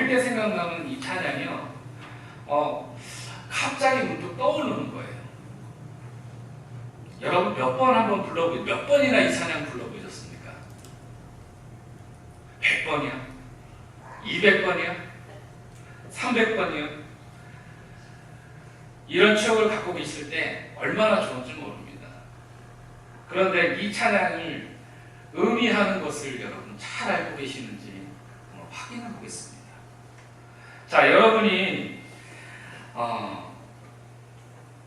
때 생각나는 이 찬양이요. 갑자기 문득 떠오르는 거예요. 여러분 몇 번이나 이 찬양 불러보셨습니까? 100번이요? 200번이요? 300번이요? 이런 추억을 갖고 계실 때 얼마나 좋은지 모릅니다. 그런데 이 찬양을 의미하는 것을 여러분 잘 알고 계시는지 한번 확인해 보겠습니다. 자, 여러분이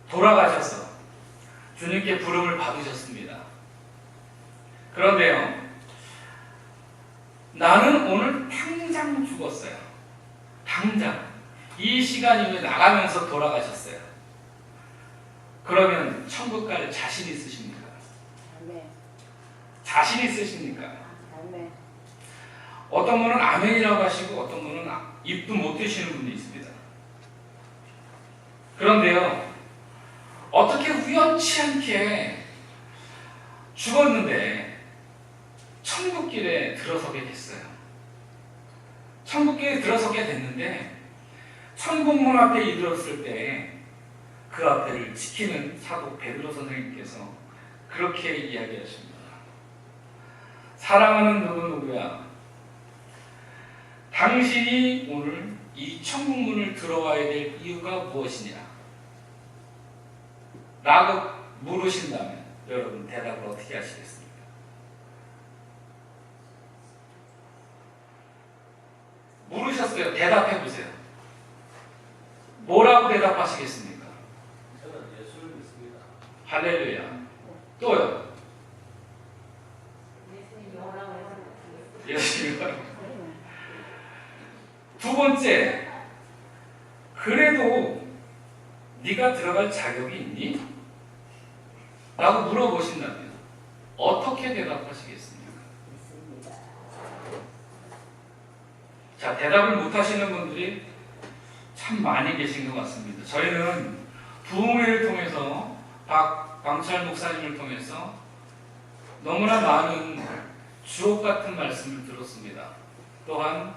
돌아가셔서 주님께 부름을 받으셨습니다. 그런데요, 나는 오늘 당장 죽었어요. 당장 이 시간 이후에 나가면서 돌아가셨어요. 그러면 천국 갈 자신 있으십니까? 아멘. 자신 있으십니까? 아멘. 어떤 분은 아멘이라고 하시고 어떤 분은 입도 못 드시는 분이 있습니다. 그런데요, 어떻게 우연치 않게 죽었는데 천국길에 들어서게 됐어요. 천국길에 들어서게 됐는데 천국문 앞에 이르렀을 때 그 앞에를 지키는 사도 베드로 선생님께서 그렇게 이야기하십니다. 사랑하는 누구누구야, 당신이 오늘 이 천국문을 들어와야 될 이유가 무엇이냐? 라고 물으신다면 여러분 대답을 어떻게 하시겠습니까? 물으셨어요. 대답해 보세요. 뭐라고 대답하시겠습니까? 저는 예수를 믿습니다. 할렐루야. 또요? 예수님이요. 두 번째, 그래도 네가 들어갈 자격이 있니? 라고 물어보신다면 어떻게 대답하시겠습니까? 자, 대답을 못하시는 분들이 참 많이 계신 것 같습니다. 저희는 부흥회를 통해서 박광철 목사님을 통해서 너무나 많은 주옥 같은 말씀을 들었습니다. 또한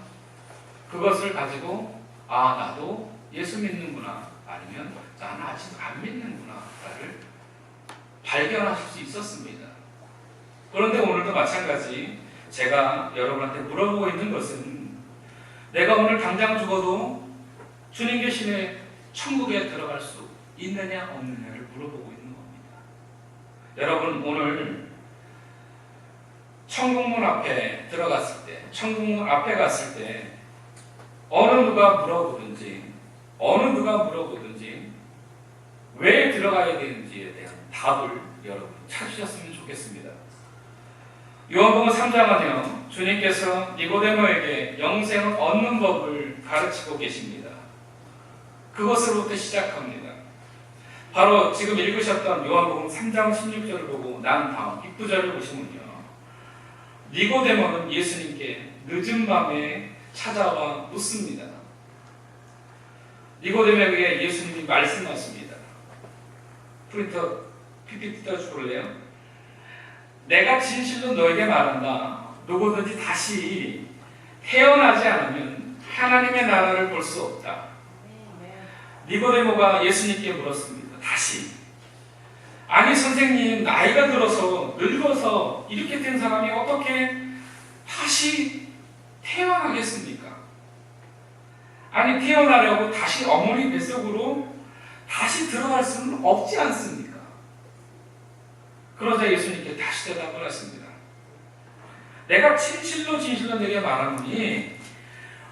그것을 가지고 나도 예수 믿는구나, 아니면 나는 아직 안 믿는구나를 발견하실 수 있었습니다. 그런데 오늘도 마찬가지 제가 여러분한테 물어보고 있는 것은 내가 오늘 당장 죽어도 주님 계시는 천국에 들어갈 수 있느냐 없느냐를 물어보고 있는 겁니다. 여러분 오늘 천국문 앞에 들어갔을 때, 천국문 앞에 갔을 때 어느 누가 물어보든지 왜 들어가야 되는지에 대한 답을 여러분 찾으셨으면 좋겠습니다. 요한복음 3장은요, 주님께서 니고데모에게 영생을 얻는 법을 가르치고 계십니다. 그것으로부터 시작합니다. 바로 지금 읽으셨던 요한복음 3장 16절을 보고 난 다음 뒷구절을 보시면요, 니고데모는 예수님께 늦은 밤에 찾아와 묻습니다. 니고데모에게 예수님이 말씀하십니다. 프린터 PPT 떼어줄래요? 내가 진실로 너에게 말한다. 누구든지 다시 태어나지 않으면 하나님의 나라를 볼 수 없다. 니고데모가 예수님께 물었습니다. 다시. 아니 선생님, 나이가 들어서 늙어서 이렇게 된 사람이 어떻게 다시 태어나겠습니까? 아니 태어나려고 다시 어머니 뱃속으로 다시 들어갈 수는 없지 않습니까? 그러자 예수님께 다시 대답을 하십니다. 내가 진실로 내게 말하노니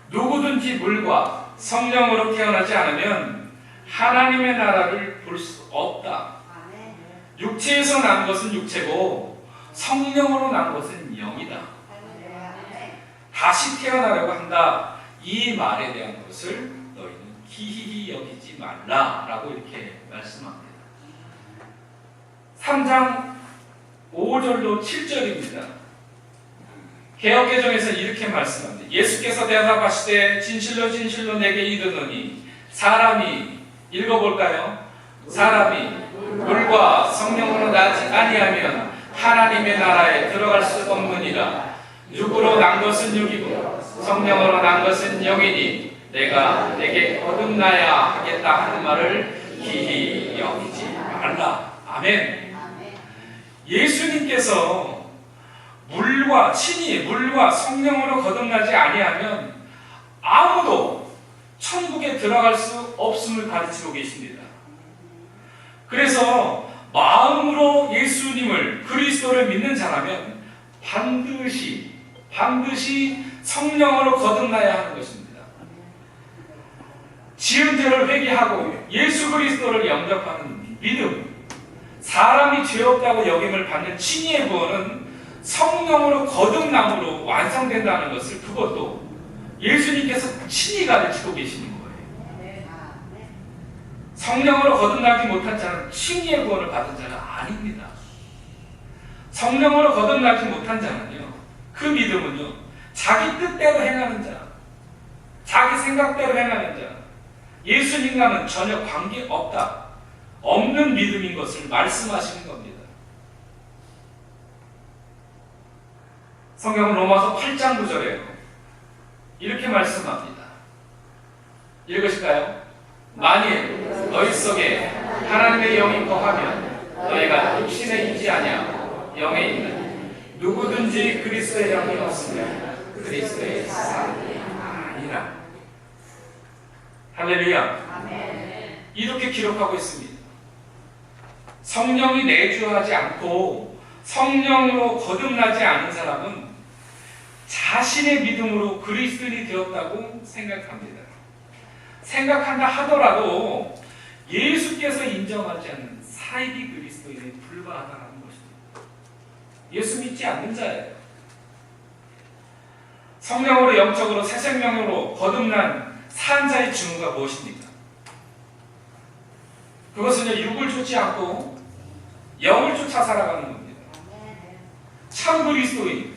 누구든지 물과 성령으로 태어나지 않으면 하나님의 나라를 볼 수 없다. 육체에서 난 것은 육체고 성령으로 난 것은 영이다. 다시 태어나려고 한다. 이 말에 대한 것을 너희는 기이히 여기지 말라라고 이렇게 말씀합니다. 3장 5절로 7절입니다. 개역개정에서 이렇게 말씀합니다. 예수께서 대답하시되 진실로 내게 이르노니 사람이, 읽어볼까요? 사람이 물과 성령으로 나지 아니하면 하나님의 나라에 들어갈 수 없느니라. 육으로 난 것은 육이고 성령으로 난 것은 영이니 내가 내게 거듭나야 하겠다 하는 말을 기히 여기지 말라. 아멘. 예수님께서 친히 물과 성령으로 거듭나지 아니하면 아무도 천국에 들어갈 수 없음을 가르치고 계십니다. 그래서 마음으로 예수님을 그리스도를 믿는 자라면 반드시 성령으로 거듭나야 하는 것입니다. 지은 죄를 회개하고 예수 그리스도를 영접하는 믿음, 사람이 죄 없다고 여김을 받는 칭의의 구원은 성령으로 거듭남으로 완성된다는 것을 그것도 예수님께서 친히 가르치고 계시는 거예요. 성령으로 거듭나지 못한 자는 칭의의 구원을 받은 자는 아닙니다. 성령으로 거듭나지 못한 자는요, 그 믿음은요, 자기 뜻대로 행하는 자, 자기 생각대로 행하는 자, 예수님과는 전혀 관계없다, 없는 믿음인 것을 말씀하시는 겁니다. 성경은 로마서 8장 9절에 이렇게 말씀합니다. 읽으실까요? 만일 너희 속에 하나님의 영이 거하면 너희가 육신에 있지 아니하고 영에 있는 누구든지 그리스도의 영이 없으면 그리스도의 사람이 아니라. 할렐루야. 이렇게 기록하고 있습니다. 성령이 내주하지 않고 성령으로 거듭나지 않은 사람은 자신의 믿음으로 그리스도인이 되었다고 생각합니다. 생각한다 하더라도 예수께서 인정하지 않는 사이비 그리스도인에 불과하다는 것입니다. 예수 믿지 않는 자예요. 성령으로 영적으로 새 생명으로 거듭난 산 자의 증거가 무엇입니까? 그것은 육을 쫓지 않고 영을 쫓아 살아가는 겁니다. 참 그리스도인,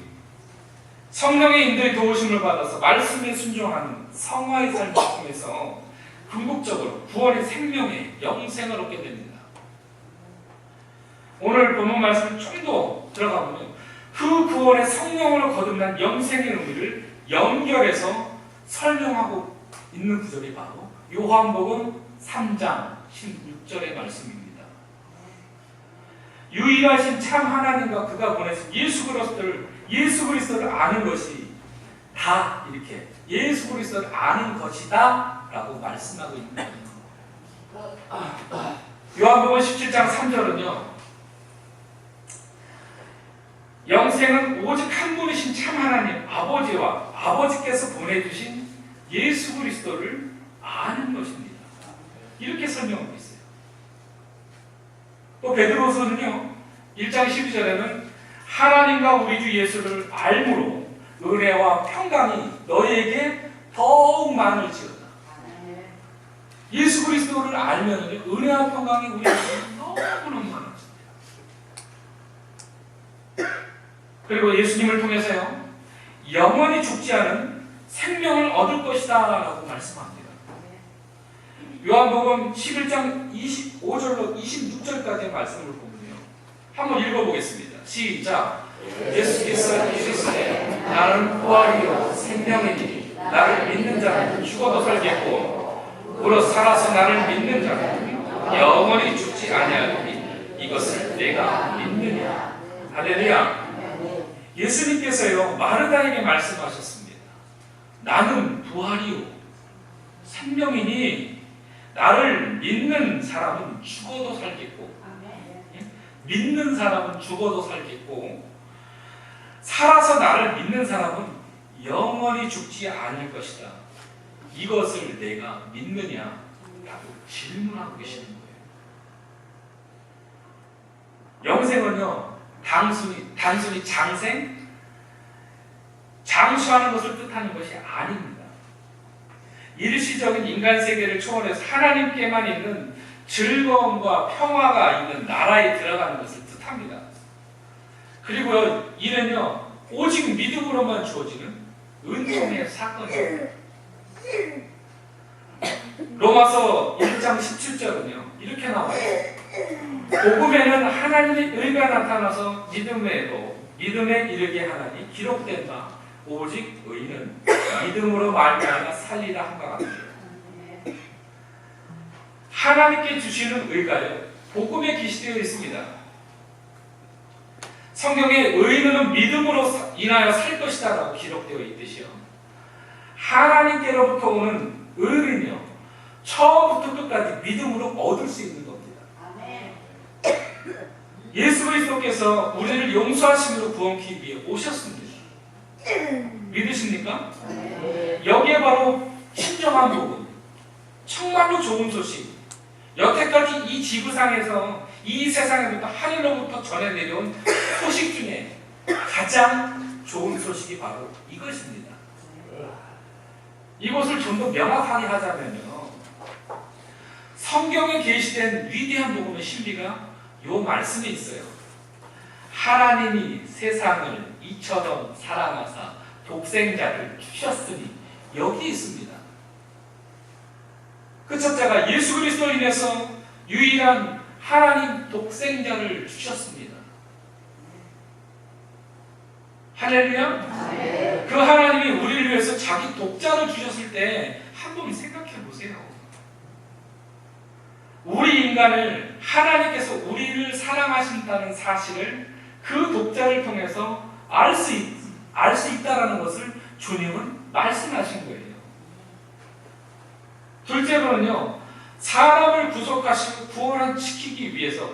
성령의 인도에 도우심을 받아서 말씀에 순종하는 성화의 삶을 통해서 궁극적으로 구원의 생명의 영생을 얻게 됩니다. 오늘 본문 말씀을 좀 더 들어가 보면 그 구원의 성령으로 거듭난 영생의 의미를 연결해서 설명하고 있는 구절이 바로 요한복음 3장 16절의 말씀입니다. 유일하신 참 하나님과 그가 보내신 예수 그리스도를 아는 것이 다 이렇게 예수 그리스도를 아는 것이다 라고 말씀하고 있는 거예요. 요한복음 17장 3절은요, 영생은 오직 한 분이신 참 하나님 아버지와 아버지께서 보내주신 예수 그리스도를 아는 것입니다. 이렇게 설명하고 있어요. 또 베드로서는요 1장 12절에는 하나님과 우리 주 예수를 알므로 은혜와 평강이 너희에게 더욱 많을지어다. 예수 그리스도를 알면 은혜와 평강이 우리에게 너무너무 많아집니다. 그리고 예수님을 통해서요 영원히 죽지 않은 생명을 얻을 것이다 라고 말씀합니다. 요한복음 11장 25절로 26절까지의 말씀을 보면요, 한번 읽어보겠습니다. 시작. 예수께서 이르시되 나는 부활이요 생명이니 나를 믿는 자는 죽어도 살겠고 무릇 살아서 나를 믿는 자는 영원히 죽지 아니하리니 이것을 내가 믿느냐. 할렐루야. 예수님께서요 마르다에게 말씀하셨습니다. 나는 부활이요 생명이니 나를 믿는 사람은 죽어도 살겠고, 믿는 사람은 죽어도 살겠고, 살아서 나를 믿는 사람은 영원히 죽지 않을 것이다. 이것을 내가 믿느냐? 라고 질문하고 계시는 거예요. 영생은요 단순히 장수하는 것을 뜻하는 것이 아닙니다. 일시적인 인간 세계를 초월해서 하나님께만 있는 즐거움과 평화가 있는 나라에 들어가는 것을 뜻합니다. 그리고요, 이는요 오직 믿음으로만 주어지는 은총의 사건이에요. 로마서 1장 17절은요 이렇게 나와요. 복음에는 하나님의 의가 나타나서 믿음에도 믿음에 이르게 하나니 기록된 바 오직 의인은 믿음으로 말미암아 살리라 한바 같아요. 하나님께 주시는 의가요 복음에 기시되어 있습니다. 성경에 의인은 믿음으로 인하여 살 것이다 라고 기록되어 있듯이요, 하나님께로부터 오는 의는요 처음부터 끝까지 믿음으로 얻을 수 있는 겁니다. 예수 그리스도께서 우리를 용서하심으로 구원하기 위해 오셨습니다. 믿으십니까? 여기에 바로 진정한 복음, 정말로 좋은 소식, 여태까지 이 지구상에서, 이 세상에부터, 하늘로부터 전해 내려온 소식 중에 가장 좋은 소식이 바로 이것입니다. 이것을 좀 더 명확하게 하자면요, 성경에 계시된 위대한 복음의 신비가 요 말씀에 있어요. 하나님이 세상을 이처럼 사랑하사 독생자를 주셨으니, 여기 있습니다. 그 첫째가 예수 그리스도로 인해서 유일한 하나님 독생자를 주셨습니다. 할렐루야. 그 하나님이 우리를 위해서 자기 독자를 주셨을 때 한번 생각해 보세요. 우리 인간을, 하나님께서 우리를 사랑하신다는 사실을 그 독자를 통해서 알 수 있다라는 것을 주님은 말씀하신 거예요. 둘째로는요, 사람을 구속하시고 구원시키기 위해서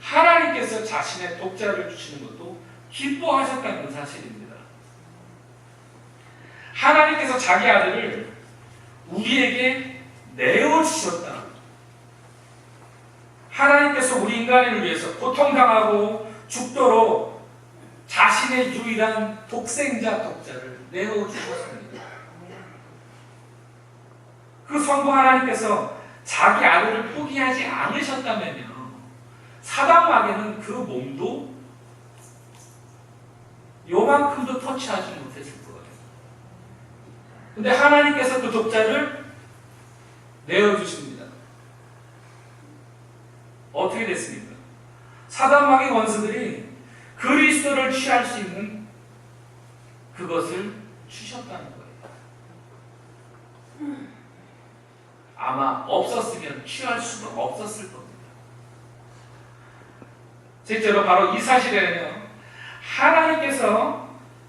하나님께서 자신의 독자를 주시는 것도 기뻐하셨다는 사실입니다. 하나님께서 자기 아들을 우리에게 내어주셨다. 하나님께서 우리 인간을 위해서 고통당하고 죽도록 자신의 유일한 독생자 독자를 내어주셨습니다. 그 성부 하나님께서 자기 아들을 포기하지 않으셨다면요, 사단 마귀는 그 몸도 요만큼도 터치하지 못했을 거예요. 근데 하나님께서 그 독자를 내어주십니다. 어떻게 됐습니까? 사단 마귀 원수들이 그리스도를 취할 수 있는 그것을 주셨다는 거예요. 아마 없었으면 취할 수도 없었을 겁니다. 실제로 바로 이 사실에는요, 하나님께서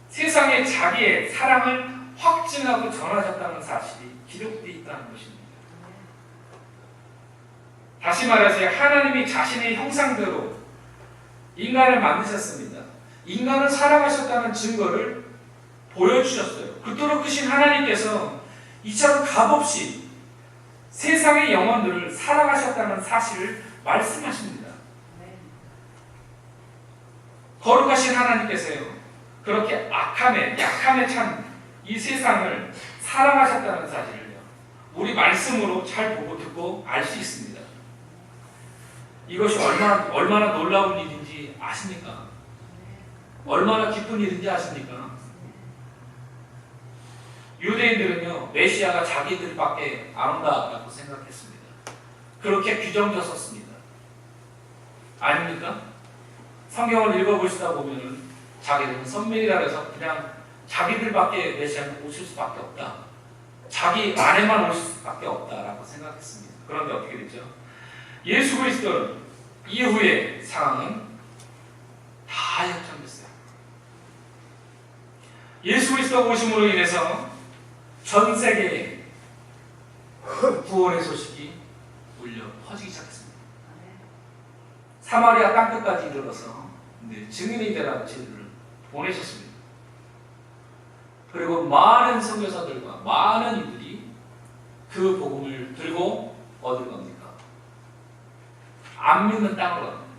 세상에 자기의 사랑을 확증하고 전하셨다는 사실이 기록되어 있다는 것입니다. 다시 말해서 하나님이 자신의 형상대로 인간을 만드셨습니다. 인간을 사랑하셨다는 증거를 보여주셨어요. 그토록 크신 하나님께서 이처럼 값없이 세상의 영혼들을 사랑하셨다는 사실을 말씀하십니다. 거룩하신 하나님께서요, 그렇게 악함에, 약함에 찬 이 세상을 사랑하셨다는 사실을요, 우리 말씀으로 잘 보고 듣고 알 수 있습니다. 이것이 얼마나 놀라운 일인지 아십니까? 얼마나 기쁜 일인지 아십니까? 유대인들은요, 메시아가 자기들밖에 안 온다라고 생각했습니다. 그렇게 규정졌었습니다. 아닙니까? 성경을 읽어보시다 보면은 자기들은 선민이라 해서 그냥 자기들밖에 메시아는 오실 수밖에 없다, 자기 안에만 오실 수밖에 없다라고 생각했습니다. 그런데 어떻게 됐죠? 예수 그리스도는 이후의 상황은 다 역전됐어요. 예수 그리스도 오심으로 인해서 전 세계에 구원의 소식이 울려 퍼지기 시작했습니다. 사마리아 땅끝까지 이르러서 증인이 되라고 저희들을 보내셨습니다. 그리고 많은 선교사들과 많은 이들이 그 복음을 들고 어딜 겁니까? 안 믿는 땅으로 갑니다.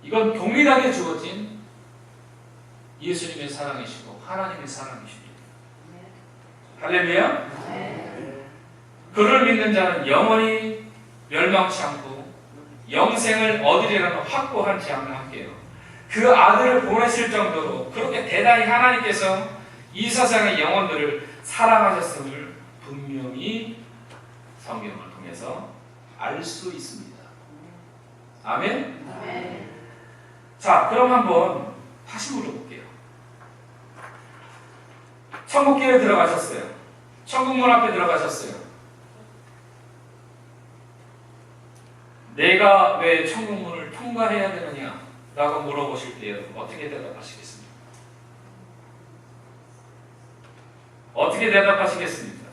이건 동일하게 주어진 예수님의 사랑이시고 하나님의 사랑이십니다. 할렐루야. 그를 믿는 자는 영원히 멸망치 않고 영생을 얻으리라는 확고한 제안을 함께요. 그 아들을 보내실 정도로 그렇게 대단히 하나님께서 이 세상의 영혼들을 사랑하셨음을 분명히 성경을 통해서 알 수 있습니다. 아멘. 자, 그럼 한번 다시 물어볼게요. 천국길에 들어가셨어요. 천국문 앞에 들어가셨어요. 내가 왜 천국문을 통과해야 되느냐? 라고 물어보실 때 어떻게 대답하시겠습니까? 어떻게 대답하시겠습니까?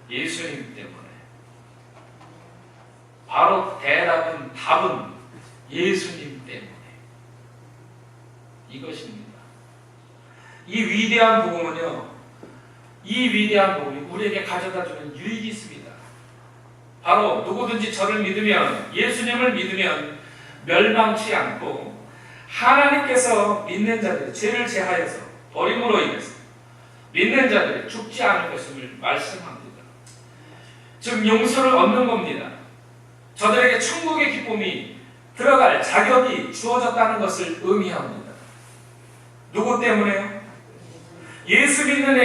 예수님 때문에. 바로 답은 예수님 때문에. 이것입니다. 이 위대한 복음은요, 이 위대한 복음이 우리에게 가져다주는 유익이 있습니다. 바로 누구든지 저를 믿으면, 예수님을 믿으면 멸망치 않고 하나님께서 믿는 자들의 죄를 제하여서 버림으로 인해서 믿는 자들이 죽지 않을 것임을 말씀합니다. 즉 용서를 얻는 겁니다. 저들에게 천국의 기쁨이 들어갈 자격이 주어졌다는 것을 의미합니다. 누구 때문에요? 예수 믿는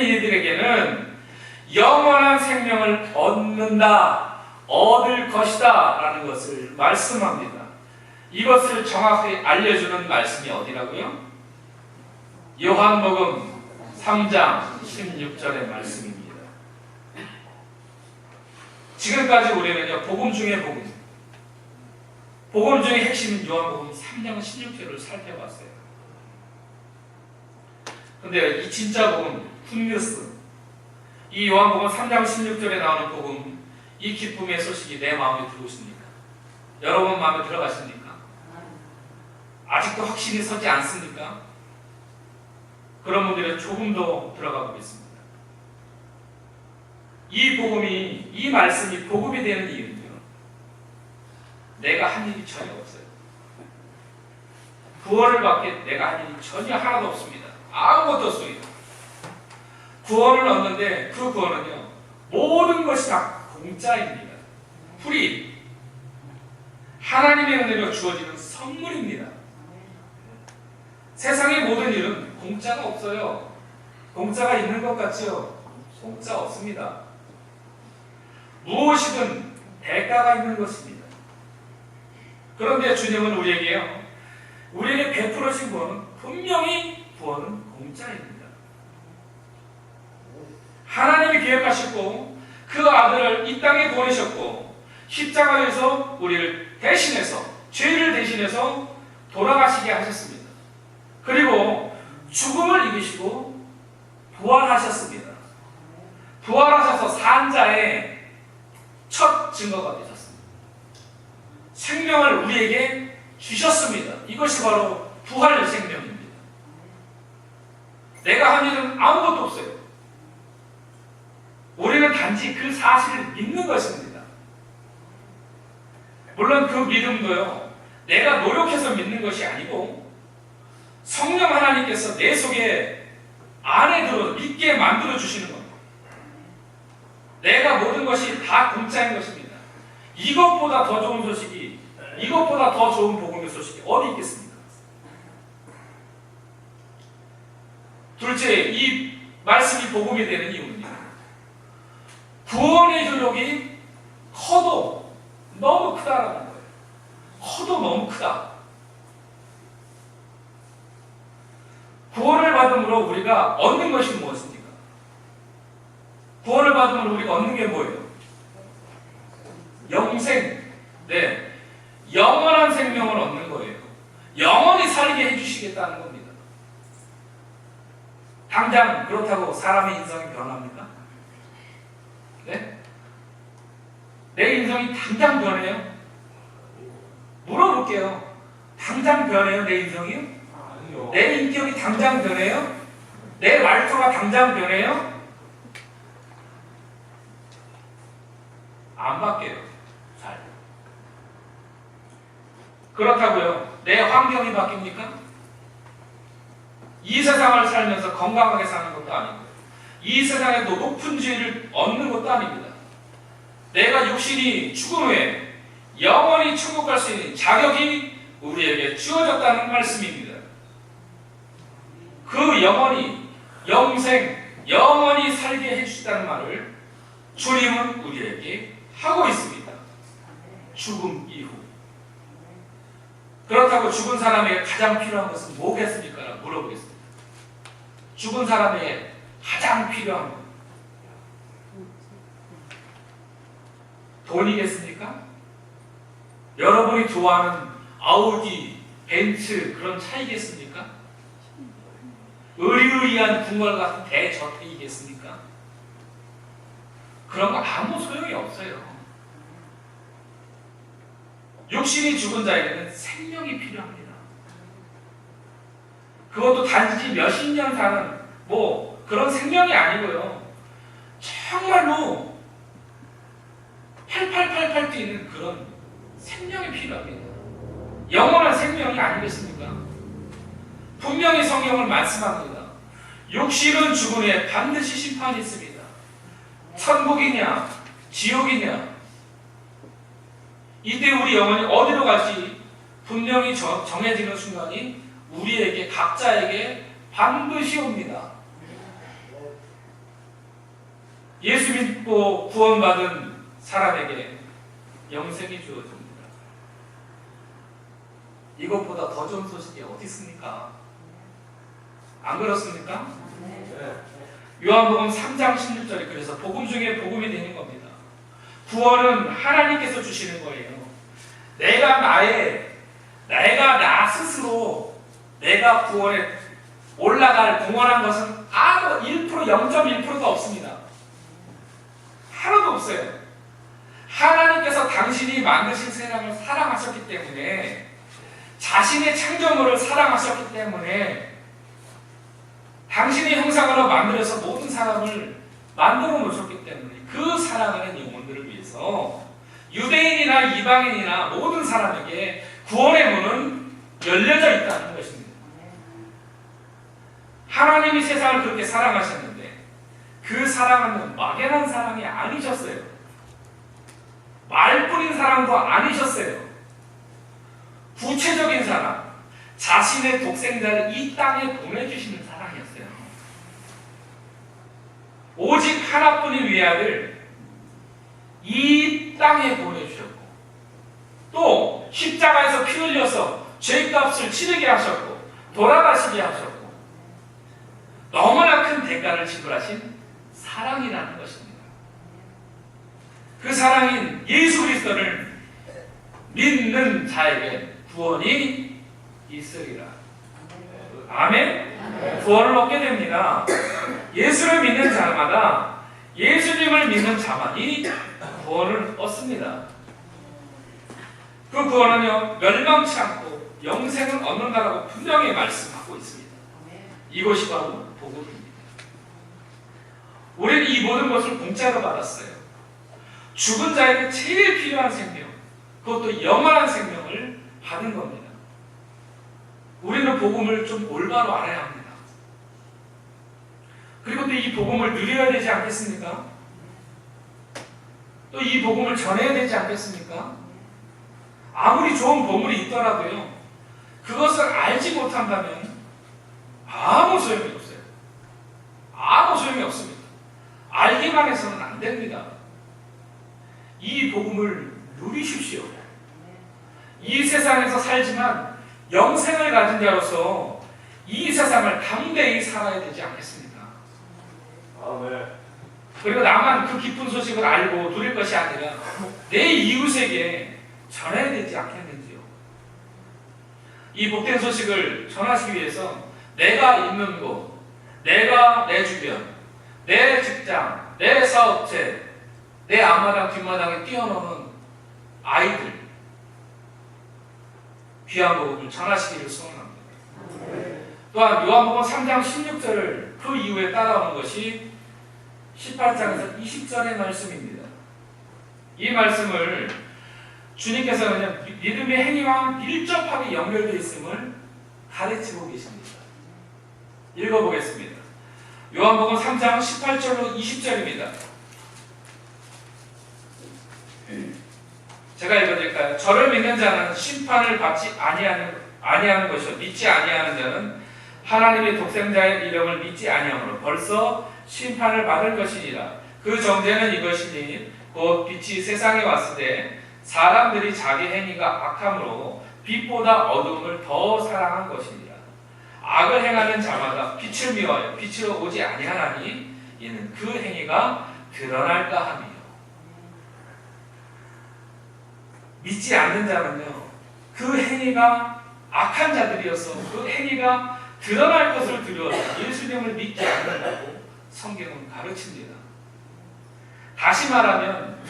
이들에게는 영원한 생명을 얻을 것이다 라는 것을 말씀합니다. 이것을 정확히 알려주는 말씀이 어디라고요? 요한복음 3장 16절의 말씀입니다. 지금까지 우리는요, 복음 중의 복음 중의 핵심인 요한복음 3장 16절을 살펴봤어요. 근데 이 진짜 복음, 굿뉴스, 이 요한복음 3장 16절에 나오는 복음, 이 기쁨의 소식이 내 마음에 들어오십니까? 여러분 마음에 들어가십니까? 아직도 확신이 서지 않습니까? 그런 분들은 조금 더 들어가 보겠습니다. 이 말씀이 복음이 되는 이유는요, 내가 한 일이 전혀 없어요. 구원을 받게 내가 한 일이 전혀 하나도 없습니다. 아무것도 없습니다. 구원을 얻는데 그 구원은요, 모든 것이 다 공짜입니다. 프리. 하나님의 은혜로 주어지는 선물입니다. 세상의 모든 일은 공짜가 없어요. 공짜가 있는 것 같지요? 공짜 없습니다. 무엇이든 대가가 있는 것입니다. 그런데 주님은 우리에게 베풀어진 구원은 분명히 구원은 공짜입니다. 하나님이 계획하셨고 그 아들을 이 땅에 보내셨고 십자가에서 우리를 대신해서, 죄를 대신해서 돌아가시게 하셨습니다. 그리고 죽음을 이기시고 부활하셨습니다. 부활하셔서 산 자의 첫 증거가 되셨습니다. 생명을 우리에게 주셨습니다. 이것이 바로 부활 생명입니다. 내가 한 일은 아무것도 없어요. 우리는 단지 그 사실을 믿는 것입니다. 물론 그 믿음도요, 내가 노력해서 믿는 것이 아니고 성령 하나님께서 내 속에 안에 들어 믿게 만들어 주시는 겁니다. 내가 모든 것이 다 공짜인 것입니다. 이것보다 더 좋은 소식이, 이것보다 더 좋은 복음의 소식이 어디 있겠습니까? 둘째, 이 말씀이 복음이 되는 이유는요, 구원의 효력이 커도 너무 크다라는 거예요. 커도 너무 크다. 구원을 받음으로 우리가 얻는 것이 무엇입니까? 구원을 받음으로 우리가 얻는 게 뭐예요? 영생. 네. 영원한 생명을 얻는 거예요. 영원히 살게 해주시겠다는 겁니다. 당장 그렇다고 사람의 인성이 변합니까? 네? 내 인성이 당장 변해요? 물어볼게요. 당장 변해요? 내 인성이요? 아니요. 내 인격이 당장 변해요? 내 말투가 당장 변해요? 안 바뀌어요. 잘. 그렇다고요. 내 환경이 바뀝니까? 이 세상을 살면서 건강하게 사는 것도 아니고, 이 세상에도 높은 지위를 얻는 것도 아닙니다. 내가 육신이 죽은 후에 영원히 천국 갈 수 있는 자격이 우리에게 주어졌다는 말씀입니다. 그 영원히, 영생, 영원히 살게 해주시다는 말을 주님은 우리에게 하고 있습니다. 죽음 이후. 그렇다고 죽은 사람에게 가장 필요한 것은 뭐겠습니까? 라고 물어보겠습니다. 죽은 사람에게 가장 필요한 것 돈이겠습니까? 여러분이 좋아하는 아우디, 벤츠 그런 차이겠습니까? 의리의리한 궁궐 같은 대저택이겠습니까? 그런 거 아무 소용이 없어요. 육신이 죽은 자에게는 생명이 필요합니다. 그것도 단지 몇십 년 사는 뭐 그런 생명이 아니고요. 정말로 8888 뛰는 그런 생명이 필요합니다. 영원한 생명이 아니겠습니까? 분명히 성경을 말씀합니다. 육신은 죽은 후에 반드시 심판이 있습니다. 천국이냐 지옥이냐 이때 우리 영혼이 어디로 갈지 분명히 정해지는 순간이 우리에게 각자에게 반드시 옵니다. 예수 믿고 구원받은 사람에게 영생이 주어집니다. 이것보다 더 좋은 소식이 어디 있습니까? 안 그렇습니까? 요한복음 3장 16절이 그래서 복음 중에 복음이 되는 겁니다. 구원은 하나님께서 주시는 거예요. 내가 나 스스로 내가 구원에 올라갈 공헌한 것은 아무 1%, 0.1%도 없습니다. 하나도 없어요. 하나님께서 당신이 만드신 세상을 사랑하셨기 때문에 자신의 창조물을 사랑하셨기 때문에 당신의 형상으로 만들어서 모든 사람을 만들어 놓으셨기 때문에 그 사랑하는 영혼들을 위해서 유대인이나 이방인이나 모든 사람에게 구원의 문은 열려져 있다는 것입니다. 하나님이 세상을 그렇게 사랑하셨는데 그 사랑은 막연한 사랑이 아니셨어요. 말뿐인 사랑도 아니셨어요. 구체적인 사랑, 자신의 독생자를 이 땅에 보내주시는 사랑이었어요. 오직 하나뿐인 위아를 이 땅에 보내주셨고 또 십자가에서 피 흘려서 죄값을 치르게 하셨고 돌아가시게 하셨고 너무나 큰 대가를 지불하신 사랑이라는 것입니다. 그 사랑인 예수 그리스도를 믿는 자에게 구원이 있으리라. 아멘? 구원을 얻게 됩니다. 예수를 믿는 자마다 예수님을 믿는 자만이 구원을 얻습니다. 그 구원은요 멸망치 않고 영생을 얻는다라고 분명히 말씀하고 있습니다. 이것이 바로 복음입니다. 우리는 이 모든 것을 공짜로 받았어요. 죽은 자에게 제일 필요한 생명, 그것도 영원한 생명을 받은 겁니다. 우리는 복음을 좀 올바로 알아야 합니다. 그리고 또 이 복음을 누려야 되지 않겠습니까? 또 이 복음을 전해야 되지 않겠습니까? 아무리 좋은 보물이 있더라도요, 그것을 알지 못한다면 아무 소용이 없어요. 아무 소용이 없습니다. 알기만 해서는 안 됩니다. 이 복음을 누리십시오. 이 세상에서 살지만 영생을 가진 자로서 이 세상을 담대히 살아야 되지 않겠습니까? 아멘. 그리고 나만 그 기쁜 소식을 알고 누릴 것이 아니라 내 이웃에게 전해야 되지 않겠는지요. 이 복된 소식을 전하시기 위해서 내가 있는 곳, 내가 내 주변, 내 직장, 내 사업체, 내 앞마당 뒷마당에 뛰어노는 아이들 귀한 복음을 전하시기를 소원합니다. 또한 요한복음 3장 16절을 그 이후에 따라오는 것이 18장에서 20절의 말씀입니다. 이 말씀을 주님께서는 믿음의 행위와 밀접하게 연결되어 있음을 가르치고 계십니다. 읽어보겠습니다. 요한복음 3장 18절로 20절입니다. 제가 읽어드릴까요? 저를 믿는 자는 심판을 받지 아니하는 것이요 믿지 아니하는 자는 하나님의 독생자의 이름을 믿지 아니하므로 벌써 심판을 받을 것이니라. 그 정죄는 이것이니 곧 빛이 세상에 왔을 때 사람들이 자기 행위가 악함으로 빛보다 어둠을 더 사랑한 것이니라. 악을 행하는 자마다 빛을 미워하여 빛으로 오지 아니하나니 이는 그 행위가 드러날까 함이요. 믿지 않는 자는요, 그 행위가 악한 자들이어서 그 행위가 드러날 것을 두려워서 예수님을 믿지 않는다고 성경은 가르칩니다. 다시 말하면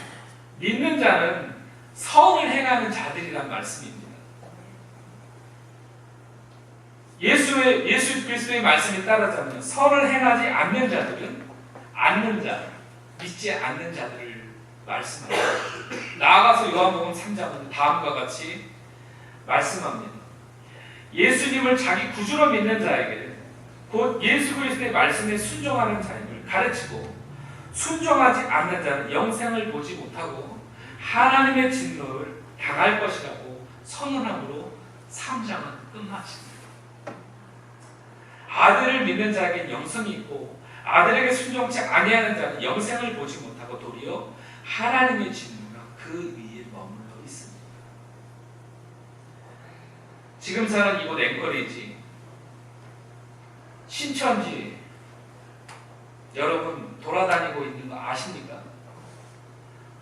믿는 자는 선을 행하는 자들이란 말씀입니다. 예수 그리스도의 말씀에 따르자면 선을 행하지 않는 자들은 않는 자, 믿지 않는 자들을 말씀합니다. 나아가서 요한복음 3장은 다음과 같이 말씀합니다. 예수님을 자기 구주로 믿는 자에게 곧 예수 그리스도의 말씀에 순종하는 자임을 가르치고 순종하지 않는 자는 영생을 보지 못하고 하나님의 진노를 당할 것이라고 선언함으로 3장은 끝마칩니다. 아들을 믿는 자에게 영생이 있고 아들에게 순종치 아니하는 자는 영생을 보지 못하고 도리어 하나님의 진노가 그 위에 머물러 있습니다. 지금 사는 이곳 앵커리지, 신천지 여러분 돌아다니고 있는 거 아십니까?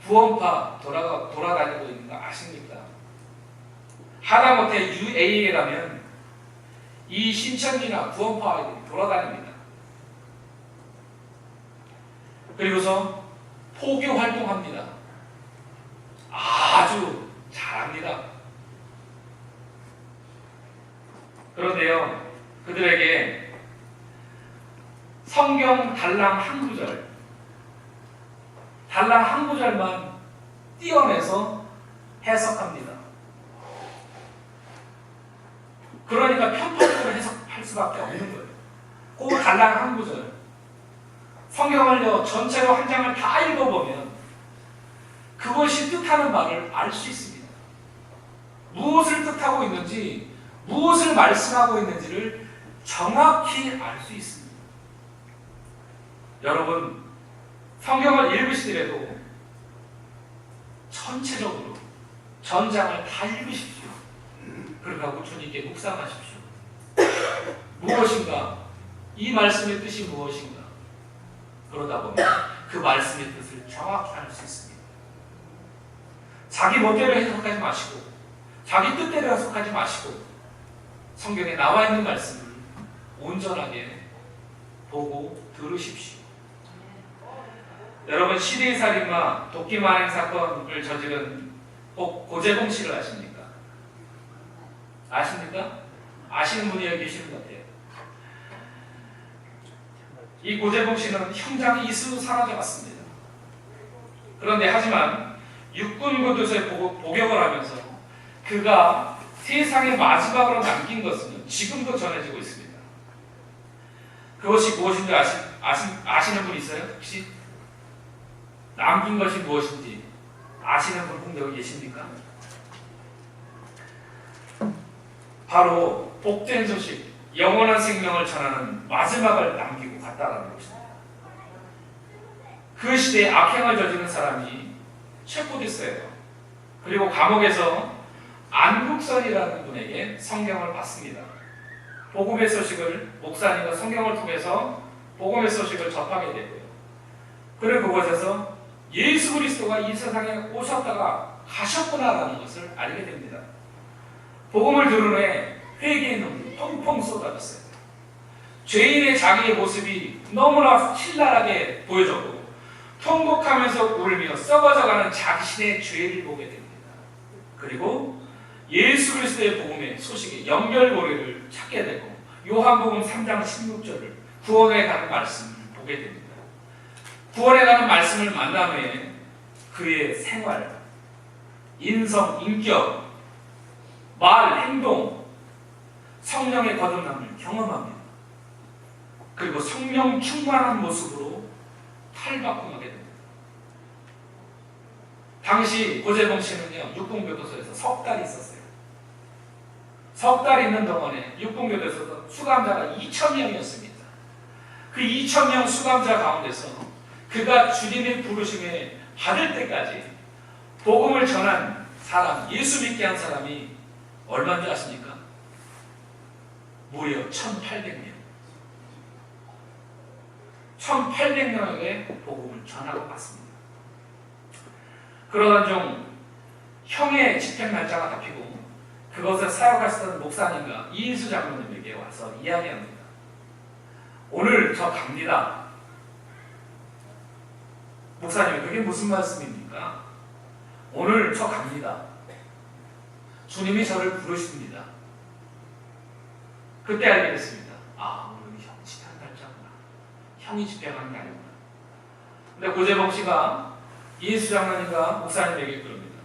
구원파 돌아다니고 있는 거 아십니까? 하다못해 UA에 가면 이 신천지나 구원파 아이들이 돌아다닙니다. 그리고서 포교 활동합니다. 아주 잘합니다. 그런데요, 그들에게 성경 달랑 한 구절만 띄어내서 해석합니다. 그러니까 편파적으로 해석할 수밖에 없는 거예요. 그 달랑 한 구절, 성경을요 전체로 한 장을 다 읽어보면 그것이 뜻하는 바를 알 수 있습니다. 무엇을 뜻하고 있는지, 무엇을 말씀하고 있는지를 정확히 알 수 있습니다. 여러분, 성경을 읽으시더라도 전체적으로 전장을 다 읽으십시오. 그러고 주님께 묵상하십시오. 무엇인가? 이 말씀의 뜻이 무엇인가? 그러다 보면 그 말씀의 뜻을 정확히 알 수 있습니다. 자기 멋대로 해석하지 마시고 자기 뜻대로 해석하지 마시고 성경에 나와 있는 말씀을 온전하게 보고 들으십시오. 여러분, 시대살인마 도끼만행 사건을 저지른 고재봉 씨를 아십니까? 아십니까? 아시는 분이 여기 계시는 것 같아요. 이 고재봉 씨는 형장이 있어도 사라져갔습니다. 그런데 하지만 육군 교도소에 복역을 하면서 그가 세상의 마지막으로 남긴 것은 지금도 전해지고 있습니다. 그것이 무엇인지 아시는 분 있어요? 혹시? 남긴 것이 무엇인지 아시는 분 여기 계십니까? 바로 복된 소식, 영원한 생명을 전하는 마지막을 남기고 갔다라는 것입니다. 그 시대에 악행을 저지른 사람이 체포됐어요. 그리고 감옥에서 안국선이라는 분에게 성경을 받습니다. 복음의 소식을, 목사님과 성경을 통해서 복음의 소식을 접하게 되고요. 그리고 그곳에서 예수 그리스도가 이 세상에 오셨다가 가셨구나라는 것을 알게 됩니다. 복음을 들은 후에 회개의 눈물이 펑펑 쏟아졌어요. 죄인의 자기의 모습이 너무나 신랄하게 보여졌고 통곡하면서 울며 썩어져가는 자신의 죄를 보게 됩니다. 그리고 예수 그리스도의 복음의 소식의 연결고리를 찾게 되고 요한복음 3장 16절을 구원에 가는 말씀을 보게 됩니다. 구원에 가는 말씀을 만난 후에 그의 생활, 인성, 인격, 말, 행동, 성령의 거듭남을 경험합니다. 그리고 성령 충만한 모습으로 탈바꿈하게 됩니다. 당시 고재봉 씨는요, 육군교도소에서 석 달 있었어요. 석 달 있는 동안에 육군교도소에서 수감자가 2,000명이었습니다. 그 2,000명 수감자 가운데서 그가 주님의 부르심에 받을 때까지 복음을 전한 사람, 예수 믿게 한 사람이 얼마인 줄 아십니까? 무려 1,800명. 1,800명에게 복음을 전하고 갔습니다. 그러던 중 형의 집행 날짜가 잡히고 그것을 사역하시던 목사님과 이인수 장로님에게 와서 이야기합니다. 오늘 저 갑니다. 목사님, 그게 무슨 말씀입니까? 오늘 저 갑니다. 주님이 저를 부르십니다. 그때 알게 됐습니다. 아, 오늘 형 집행 날짜구나. 형이 집행하는 날이구나. 근데 고재봉 씨가 이인수 장로님과 목사님에게 그럽니다.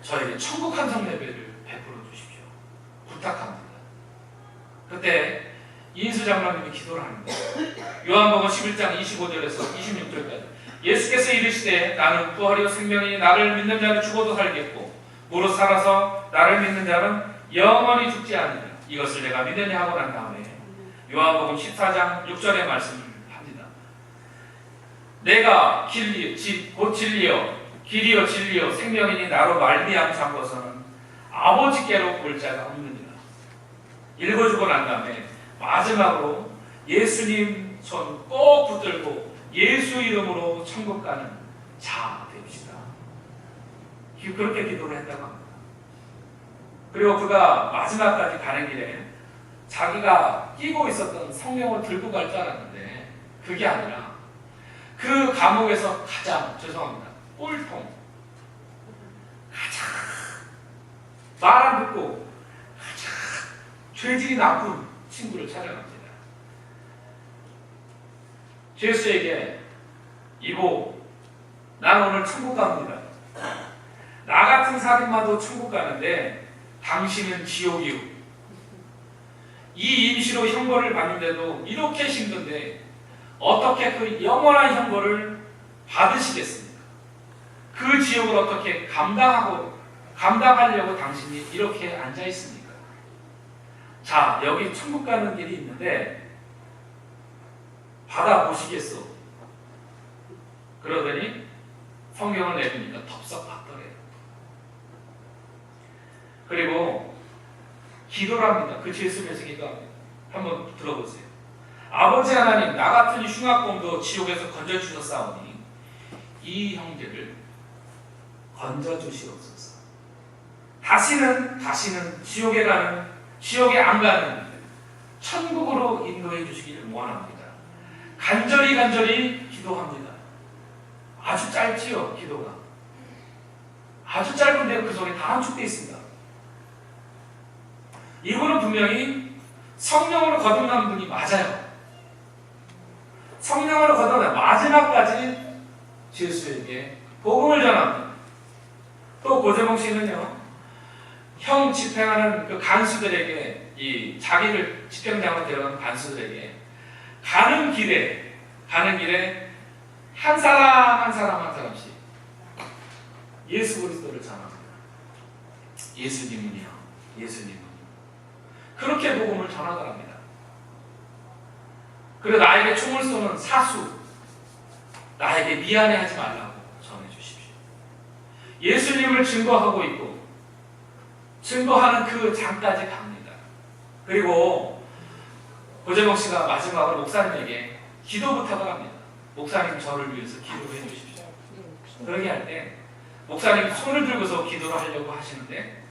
저에게 천국 한성 예배를 베풀어 주십시오. 부탁합니다. 그때 이인수 장로님이 기도를 합니다. 요한복음 11장 25절에서 26절까지 예수께서 이르시되 나는 부활이요 생명이니 나를 믿는 자는 죽어도 살겠고 무릇 살아서 나를 믿는 자는 영원히 죽지 않으리라. 이것을 내가 믿느냐 하고 난 다음에 요한복음 14장 6절의 말씀을 합니다. 내가 곧 길이요 진리요 생명이니 나로 말미암고서는 아버지께로 올 자가 없느니라. 읽어주고 난 다음에 마지막으로 예수님 손 꼭 붙들고 예수 이름으로 천국 가는 자 됩시다. 그렇게 기도를 했다고 합니다. 그리고 그가 마지막까지 가는 길에 자기가 끼고 있었던 성령을 들고 갈 줄 알았는데 그게 아니라 그 감옥에서 가장 꼴통 가장 말 안 듣고 가장 죄질이 나쁜 친구를 찾아갑니다. 예수에게 이보, 난 오늘 천국 갑니다. 나 같은 살인마도 천국 가는데 당신은 지옥이요. 이 임시로 형벌을 받는데도 이렇게 힘든데 어떻게 그 영원한 형벌을 받으시겠습니까? 그 지옥을 어떻게 감당하려고 당신이 이렇게 앉아 있습니까? 자, 여기 천국 가는 길이 있는데 받아보시겠소? 그러더니 성경을 내보니까 덥석 받더래요. 그리고 기도를 합니다. 그 예수님에서 기도합니다. 한번 들어보세요. 아버지 하나님, 나 같은 흉악범도 지옥에서 건져주셨사오니 이 형제를 건져주시옵소서. 다시는 지옥에 안 가는 천국으로 인도해 주시기를 원합니다. 간절히 기도합니다. 아주 짧지요, 기도가. 아주 짧은데 그 속에 다 함축되어 있습니다. 이분은 분명히 성령으로 거듭난 분이 맞아요. 성령으로 거듭난 마지막까지 예수에게 복음을 전합니다. 또 고재봉 씨는요, 형 집행하는 그 간수들에게, 이 자기를 집행장으로 데려간 간수들에게 가는 길에 한 사람씩 예수 그리스도를 전합니다. 예수님은요. 그렇게 복음을 전하더랍니다. 그리고 나에게 총을 쏘는 사수, 나에게 미안해하지 말라고 전해주십시오. 예수님을 증거하고 있고 증거하는 그 장까지 갑니다. 그리고 고재봉 씨가 마지막으로 목사님에게 기도 부탁을 합니다. 목사님, 저를 위해서 기도해 주십시오. 그러게 할 때 목사님이 손을 들고서 기도를 하려고 하시는데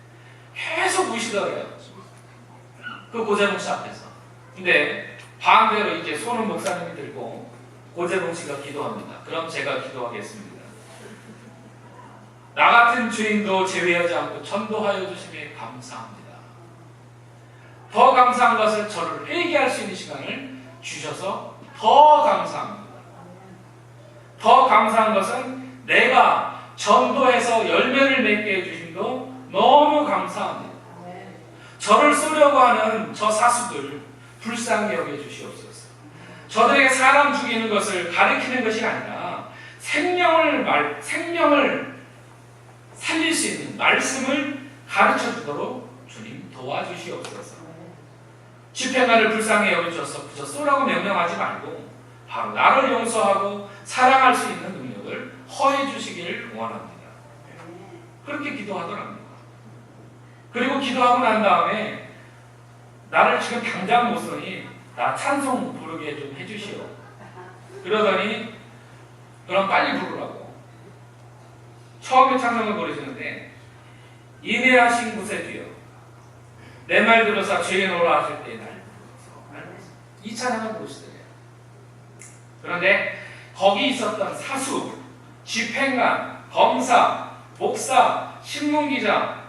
계속 우시더래요. 그 고재봉 씨 앞에서. 근데 반대로 이제 손은 목사님이 들고 고재봉 씨가 기도합니다. 그럼 제가 기도하겠습니다. 나 같은 주인도 제외하지 않고 전도하여 주심에 감사합니다. 더 감사한 것은 저를 회개할 수 있는 시간을 주셔서 더 감사합니다. 더 감사한 것은 내가 전도해서 열매를 맺게 해주심도 너무 감사합니다. 저를 쏘려고 하는 저 사수들 불쌍히 여겨주시옵소서. 저들에게 사람 죽이는 것을 가르치는 것이 아니라 생명을 살릴 수 있는 말씀을 가르쳐 주도록 주님 도와주시옵소서. 집행관을 불쌍히 여겨주셔서 그저 쏘라고 명령하지 말고 바로 나를 용서하고 사랑할 수 있는 능력을 허해 주시기를 원합니다. 그렇게 기도하더랍니다. 그리고 기도하고 난 다음에 나를 지금 당장 못 쓰니 나 찬송 부르게 좀 해주시오. 그러더니 그럼 빨리 부르라고. 처음에 찬송을 부르시는데 인내하신 곳에 뒤여 내 말 들어서 죄인 오라 하실 때에 날 부르소서. 이 찬양을 부르시더래요. 그런데 거기 있었던 사수, 집행관, 검사, 목사, 신문기자